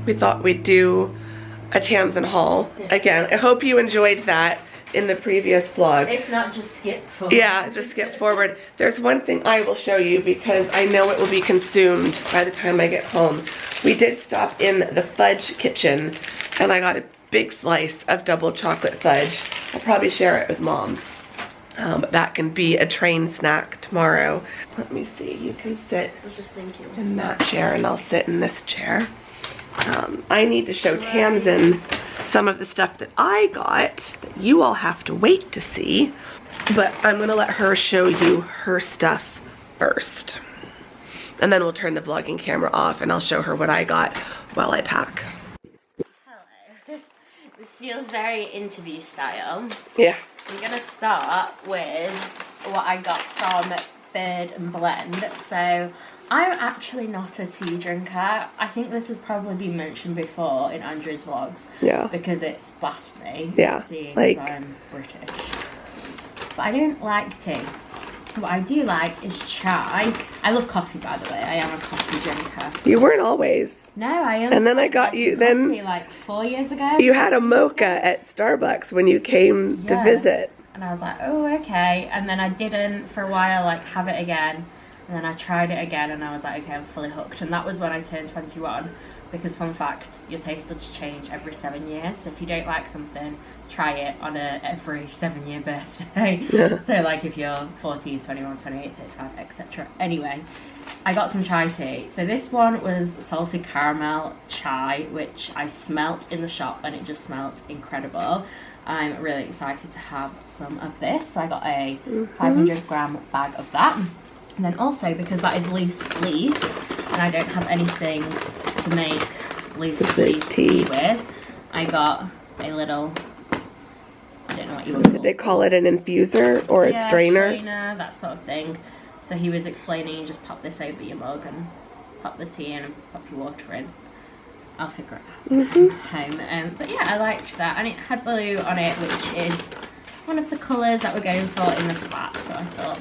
S1: we thought we'd do a Tamzin haul again. I hope you enjoyed that in the previous vlog.
S4: If not, just skip forward.
S1: Yeah, just skip forward. There's one thing I will show you because I know it will be consumed by the time I get home. We did stop in the fudge kitchen, and I got a big slice of double chocolate fudge. I'll probably share it with Mom. That can be a train snack tomorrow. Let me see, you can sit
S4: I was just thinking.
S1: in that chair and I'll sit in this chair. I need to show Tamzin some of the stuff that I got that you all have to wait to see, but I'm gonna let her show you her stuff first. And then we'll turn the vlogging camera off and I'll show her what I got while I pack.
S4: Hello. This feels very interview style.
S1: Yeah.
S4: I'm gonna start with what I got from Bird and Blend. So I'm actually not a tea drinker. I think this has probably been mentioned before in Andrea's vlogs.
S1: Yeah.
S4: Because it's blasphemy.
S1: Yeah.
S4: Seeing
S1: Like,
S4: as I'm British. But I don't like tea. What I do like is chai. I love coffee, by the way. I am a coffee drinker.
S1: you weren't always.
S4: No, I am.
S1: And then I got you, then
S4: coffee like 4 years ago.
S1: you had a mocha at Starbucks when you came to
S4: Yeah.
S1: visit.
S4: And I was like, oh, okay. And then I didn't for a while, like, have it again. And then I tried it again and I was like, okay, I'm fully hooked. And that was when I turned 21. Because, fun fact, your taste buds change every 7 years. So if you don't like something, try it on every 7-year birthday.
S1: Yeah.
S4: So, like, if you're 14, 21, 28, 35, etc. Anyway, I got some chai tea. So this one was salted caramel chai, which I smelt in the shop and it just smelt incredible. I'm really excited to have some of this. So I got a 500-gram bag of that. And then also, because that is loose leaf, and I don't have anything to make loose leaf tea with, I got a little, I don't know what you would call
S1: Did they call it an infuser or a strainer?
S4: strainer, that sort of thing. So he was explaining, you just pop this over your mug and pop the tea in and pop your water in. I'll figure it out home. But yeah, I liked that, and it had blue on it, which is one of the colours that we're going for in the flat. So I thought,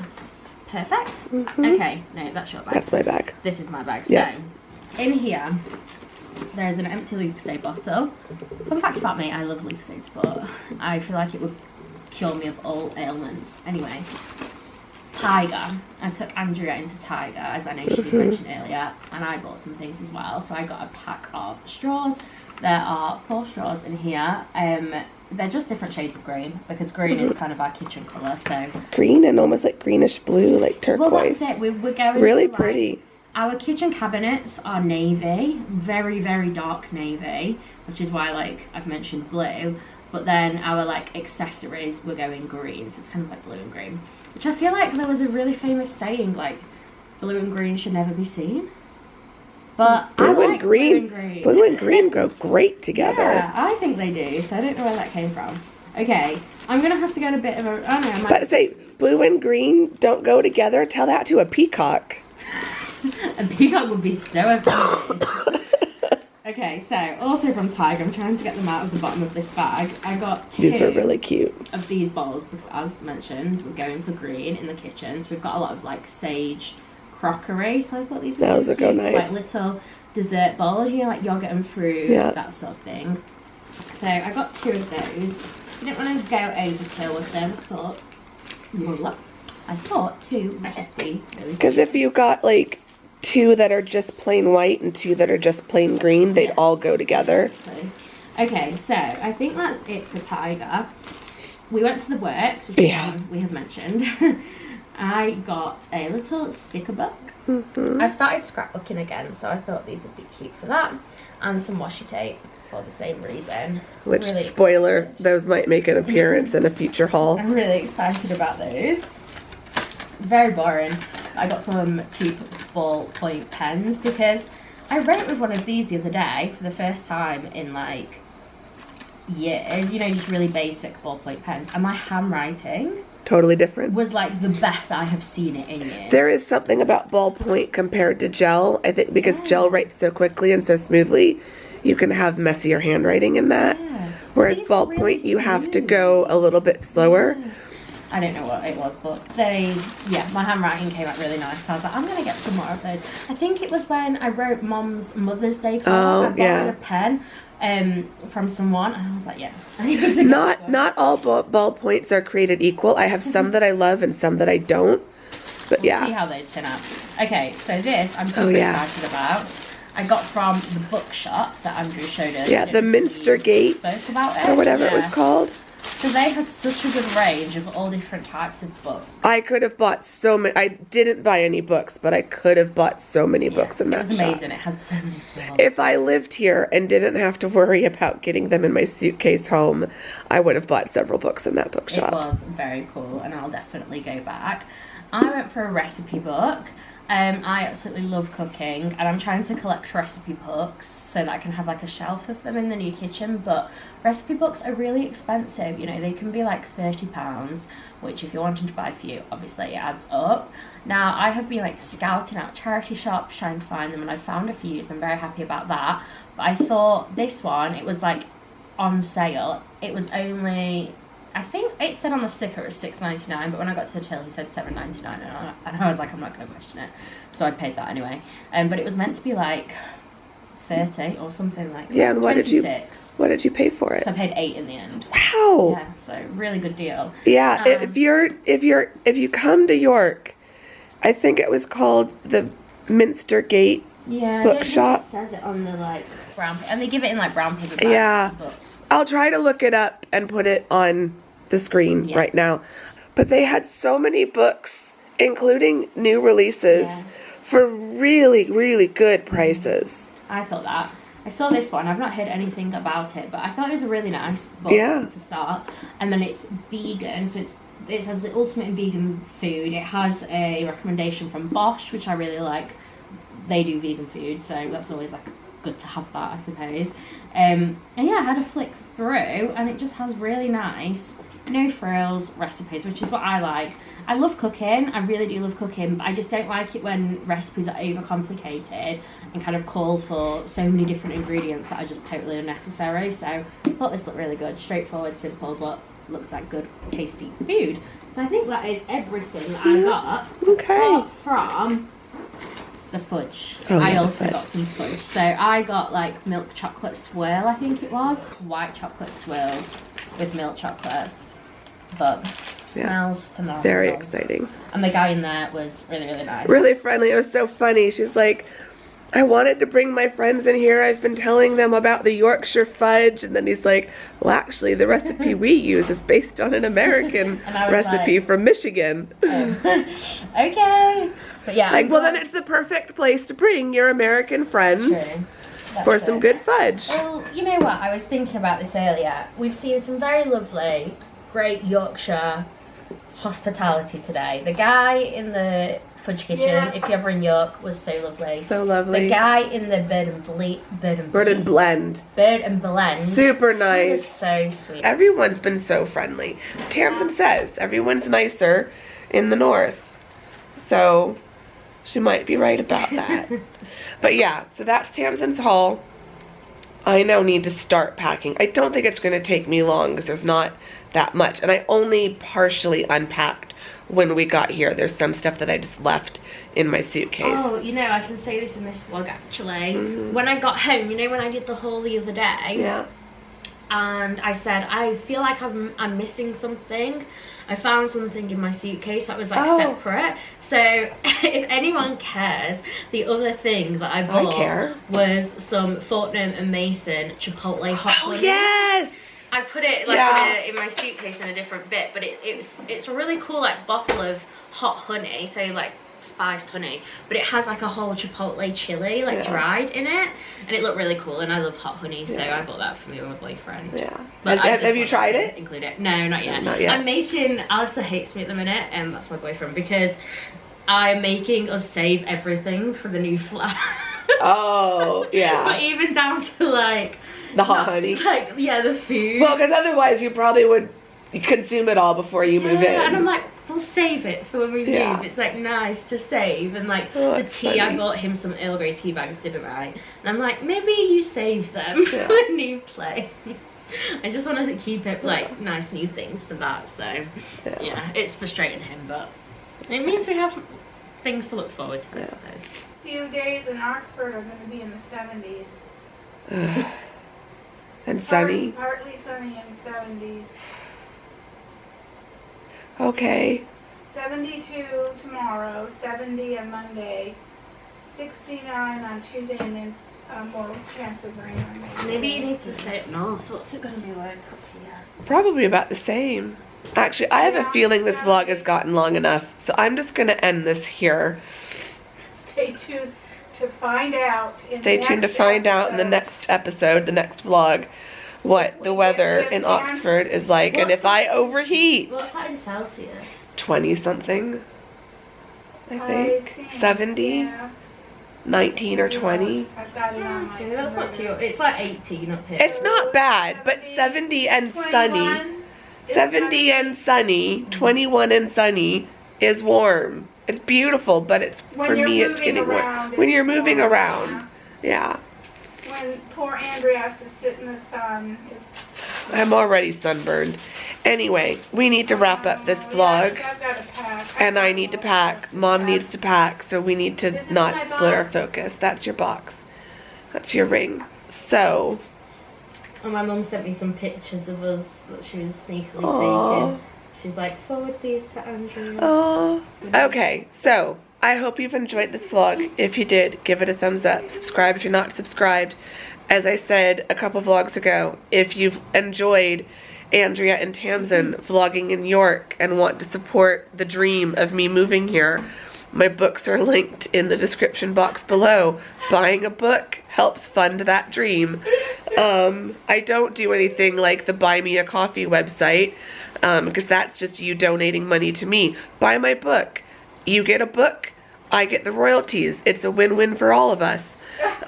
S4: perfect. Okay, no, that's your bag.
S1: That's my bag.
S4: This is my bag.
S1: Yeah.
S4: So in here, there is an empty Lucozade bottle. Fun fact about me, I love Lucozade Sport. I feel like it would cure me of all ailments. Anyway, Tiger. I took Andrea into Tiger, as I know she did mention earlier, and I bought some things as well. So I got a pack of straws. There are 4 straws in here. They're just different shades of green, because green is kind of our kitchen colour. So
S1: Green and almost like greenish blue, like turquoise.
S4: well, that's it. We're going
S1: really
S4: for, like,
S1: pretty.
S4: our kitchen cabinets are navy, very, very dark navy, which is why, like, I've mentioned blue. But then our, like, accessories, we're going green, so it's kind of like blue and green. Which I feel like there was a really famous saying, like, blue and green should never be seen. But
S1: Blue
S4: I
S1: and
S4: like
S1: green.
S4: blue and green.
S1: Blue and green go great together.
S4: Yeah, I think they do, so I don't know where that came from. Okay, I'm going to have to go on a bit of a... I don't know, I might...
S1: But say, blue and green don't go together. Tell that to a peacock.
S4: A peacock would be so offended. Okay, so also from Tiger, I'm trying to get them out of the bottom of this bag. I got 2
S1: These were really cute.
S4: of these bowls because, as mentioned, we're going for green in the kitchen. So we've got a lot of, like, sage crockery. So I thought these were
S1: Those
S4: so
S1: would go
S4: cute,
S1: nice.
S4: like little dessert bowls, you know, like yogurt and fruit,
S1: Yeah.
S4: that sort of thing. So I got 2 of those. So I didn't want to go overkill with them. I thought 2 would just be really
S1: Because if you got like 2 that are just plain white and 2 that are just plain green, they'd
S4: Yeah.
S1: all go together.
S4: Okay, so I think that's it for Tiger. We went to the works, which we have mentioned. I got a little sticker book. I've started scrapbooking again, so I thought these would be cute for that. And some washi tape for the same reason.
S1: Which,
S4: Really
S1: spoiler,
S4: excited.
S1: those might make an appearance in a future haul.
S4: I'm really excited about those. Very boring. I got some cheap ballpoint pens because I wrote with one of these the other day for the first time in, like, years. You know, just really basic ballpoint pens. And my handwriting
S1: Totally different.
S4: was, like, the best I have seen it in years.
S1: There is something about ballpoint compared to gel. I think because gel writes so quickly and so smoothly, you can have messier handwriting in that.
S4: Yeah.
S1: Whereas
S4: These are
S1: ballpoint,
S4: really
S1: you have to
S4: smooth.
S1: go a little bit slower.
S4: I don't know what it was, but my handwriting came out really nice. So I was like, I'm going to get some more of those. I think it was when I wrote Mom's Mother's Day card. I borrowed a pen from someone, and I was like, yeah, I need to
S1: not all ballpoints are created equal. I have some that I love and some that I don't. But
S4: we'll see how those turn out. Okay, so this I'm super excited about. I got from the bookshop that Andrew showed us.
S1: Yeah, the Minster Gate or whatever it was called.
S4: So they had such a good range of all different types of books.
S1: I could have bought so many. I didn't buy any books, but I could have bought so many books in that shop.
S4: It was amazing. It had so many books.
S1: If I lived here and didn't have to worry about getting them in my suitcase home, I would have bought several books in that bookshop.
S4: It was very cool, and I'll definitely go back. I went for a recipe book. I absolutely love cooking, and I'm trying to collect recipe books so that I can have like a shelf of them in the new kitchen. But recipe books are really expensive. You know, they can be like £30, which if you're wanting to buy a few, obviously it adds up. Now I have been like scouting out charity shops trying to find them, and I found a few, so I'm very happy about that. But I thought this one, it was like on sale. It was only, I think it said on the sticker it was $6.99, but when I got to the till he said $7.99, and I was like, I'm not going to question it, so I paid that anyway. But it was meant to be like 30 or something like that.
S1: Yeah, and what did you pay for it?
S4: So I paid $8 in the end.
S1: Wow.
S4: Yeah, so really good deal.
S1: Yeah, if you come to York, I think it was called the Minster Gate bookshop.
S4: It says it on the like brown, and they give it in like brown paper bags.
S1: Yeah,
S4: books.
S1: I'll try to look it up and put it on the screen right now. But they had so many books, including new releases, for really, really good prices.
S4: I thought that. I saw this one. I've not heard anything about it, but I thought it was a really nice book to start. And then it's vegan, so it says the ultimate in vegan food. It has a recommendation from Bosch, which I really like. They do vegan food, so that's always like good to have that, I suppose. And yeah, I had a flick through, and it just has really nice, no frills recipes, which is what I like. I love cooking, I really do love cooking, but I just don't like it when recipes are overcomplicated and kind of call for so many different ingredients that are just totally unnecessary. So I thought this looked really good, straightforward, simple, but looks like good, tasty food. So I think that is everything that I got. Apart from the fudge. I also got some fudge. So I got like milk chocolate swirl, I think it was. White chocolate swirl with milk chocolate. But smells phenomenal.
S1: Very exciting.
S4: And the guy in there was really, really nice.
S1: Really friendly. It was so funny. She's like, I wanted to bring my friends in here. I've been telling them about the Yorkshire fudge. And then he's like, well, actually, the recipe we use is based on an American recipe from Michigan.
S4: Okay. But yeah.
S1: Like, well, then it's the perfect place to bring your American friends for some good fudge.
S4: Well, you know what? I was thinking about this earlier. We've seen some very lovely, great Yorkshire hospitality today. The guy in the fudge kitchen, if you're ever in York, was so lovely.
S1: So lovely.
S4: The guy in the bird and blend.
S1: Super nice.
S4: Was so sweet.
S1: Everyone's been so friendly. Tamzin says everyone's nicer in the north. So she might be right about that. But yeah, so that's Tamzin's haul. I now need to start packing. I don't think it's going to take me long because there's not that much. And I only partially unpacked when we got here. There's some stuff that I just left in my suitcase.
S4: Oh, you know, I can say this in this vlog actually. When I got home, you know when I did the haul the other day?
S1: Yeah.
S4: And I said, I feel like I'm missing something. I found something in my suitcase that was like separate. So if anyone cares, the other thing that I bought was some Fortnum and Mason Chipotle hot honey.
S1: Yes!
S4: I put it like in my suitcase in a different bit, but it's a really cool like bottle of hot honey, so like spiced honey, but it has like a whole chipotle chili like dried in it, and it looked really cool, and I love hot honey, so I bought that for me and my boyfriend. But
S1: have you tried it?
S4: Include it? No, not yet.
S1: Not yet.
S4: I'm making, Alistair hates me at the minute, and that's my boyfriend, because I'm making us save everything for the new flat.
S1: Oh, yeah.
S4: But even down to like
S1: the hot honey.
S4: Like, the food.
S1: Well, because otherwise you probably would consume it all before you move in.
S4: And I'm like, we'll save it for when we move. It's like nice to save. And like the tea, I bought him some Earl Grey tea bags, didn't I? And I'm like, maybe you save them for the new place. I just want to keep it like nice new things for that. So yeah, it's frustrating him, but it means we have things to look forward to, I suppose.
S2: Few days in Oxford are going to be in the 70s.
S1: And sunny.
S2: Partly sunny and 70s.
S1: Okay.
S2: 72 tomorrow, 70 on Monday, 69 on Tuesday, and then more chance of rain on Wednesday.
S4: Maybe you need to stay up north. What's it going to be like up here?
S1: Probably about the same. Actually, I have a feeling this vlog has gotten long enough, so I'm just going to end this here.
S2: Stay tuned to find out.
S1: Stay tuned to find out in the next episode, the next vlog, what the weather in Oxford is like, and if I overheat.
S4: What's that in Celsius?
S1: 20 something, I think. 70, 19 or 20.
S2: I've got it on my
S4: That's not too. It's like 18 up here.
S1: It's not bad, but 70 and sunny. 70 and sunny, 21 and sunny is warm. It's beautiful, but it's for me it's getting warm. When you're moving around, yeah.
S2: When poor Andrea has to sit in the sun,
S1: I'm already sunburned. Anyway, we need to wrap up this vlog,
S2: I've got to pack.
S1: and I need to pack. Mom needs to pack, so we need to not split our focus. That's your box. That's your ring. So.
S4: And my mum sent me some pictures of us that she was sneakily taking. She's like, forward these to Andrea.
S1: Oh. Okay, so I hope you've enjoyed this vlog. If you did, give it a thumbs up. Subscribe if you're not subscribed. As I said a couple vlogs ago, if you've enjoyed Andrea and Tamzin vlogging in York and want to support the dream of me moving here, my books are linked in the description box below. Buying a book helps fund that dream. I don't do anything like the Buy Me a Coffee website, because that's just you donating money to me. Buy my book. You get a book, I get the royalties. It's a win-win for all of us.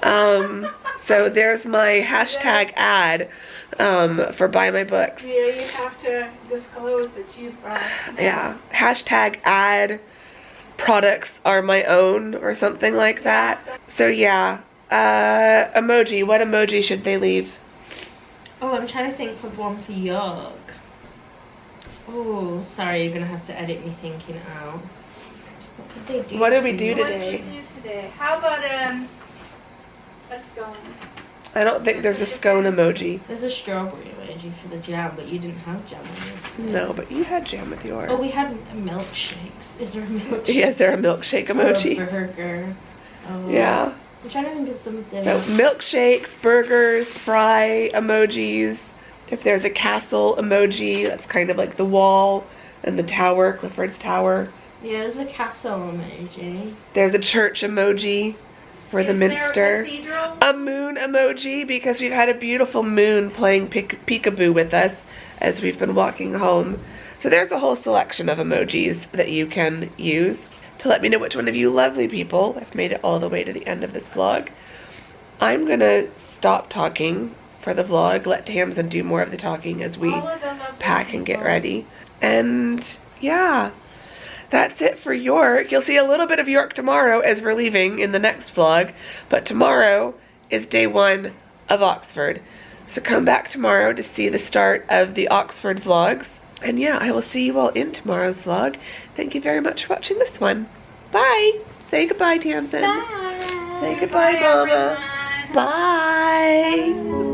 S1: So there's my hashtag ad for Buy My Books.
S2: Yeah, you have to disclose that you've
S1: yeah, hashtag ad products are my own or something like that. So yeah, emoji. What emoji should they leave?
S4: Oh, I'm trying to think of one for York. Oh, sorry, you're gonna have to edit me thinking out. What could they do?
S1: What did we do
S2: What
S1: today?
S2: did you do today? How about a scone?
S1: I don't think there's a scone emoji.
S4: There's a strawberry emoji for the jam, but you didn't have jam on yours.
S1: No, but you had jam with yours.
S4: Oh, we had milkshakes. Is there a milkshake?
S1: Yes, there a milkshake emoji.
S4: Or a burger. Oh.
S1: Yeah.
S4: I'm trying to think of something.
S1: So milkshakes, burgers, fry emojis. If there's a castle emoji, that's kind of like the wall and the tower, Clifford's Tower.
S4: Yeah, there's a castle emoji.
S1: There's a church emoji for the Minster. A moon emoji, because we've had a beautiful moon playing peekaboo with us as we've been walking home. So there's a whole selection of emojis that you can use to let me know which one of you lovely people have made it all the way to the end of this vlog. I'm gonna stop talking for the vlog, let Tamzin do more of the talking as we pack and get ready. And yeah, that's it for York. You'll see a little bit of York tomorrow as we're leaving in the next vlog, but tomorrow is day 1 of Oxford. So come back tomorrow to see the start of the Oxford vlogs. And yeah, I will see you all in tomorrow's vlog. Thank you very much for watching this one. Bye. Say goodbye, Tamzin.
S4: Bye.
S1: Say goodbye, Mama.
S2: Everyone.
S1: Bye.